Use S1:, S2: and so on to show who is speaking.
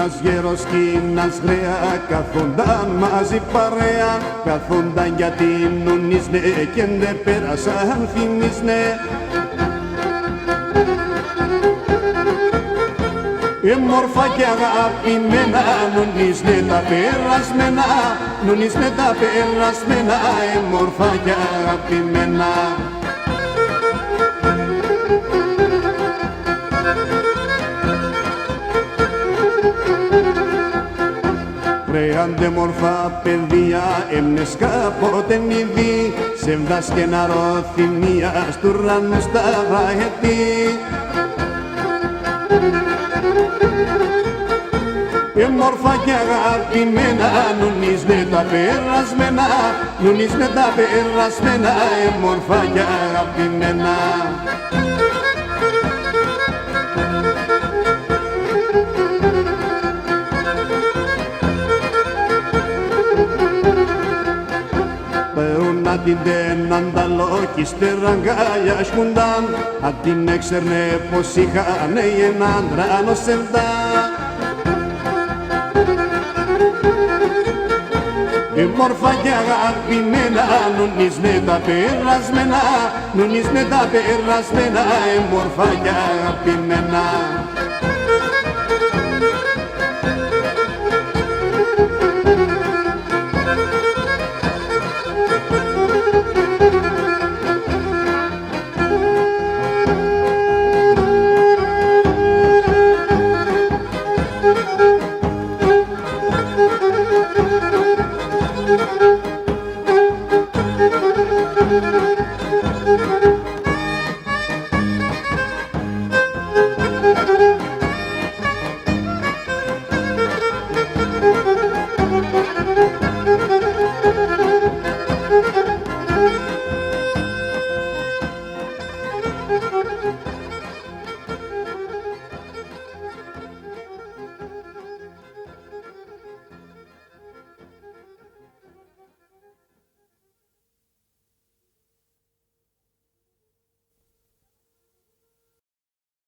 S1: Ένας γέρος κι ένας γραία καθόνταν μαζί παρέα, καθόνταν γιατί νουνίσνε και ντε πέρασαν θυμίσνε. Μόρφα και αγαπημένα, νουνίσνε τα περασμένα, νουνίσνε τα περασμένα, μόρφα και αγαπημένα. Βρεάντε μορφά παιδεία, έμνες κάποτε νηδί, σεβδάς και ναροθυμία στου ουρανού στα βραετή. Μόρφα και αγαπημένα, νουνίσνε τα περασμένα, νουνίσνε τα περασμένα, μόρφα και αγαπημένα. Περούνα την τέναν τα λόγοι στεραγκάλια σκούνταν, απ' την έξερνε πως είχανε έναν τράνο σεβδά. Μόρφα και αγαπημένα, νουνίσνε τα περασμένα, νουνίσνε τα περασμένα, μόρφα και αγαπημένα.
S2: Thank you.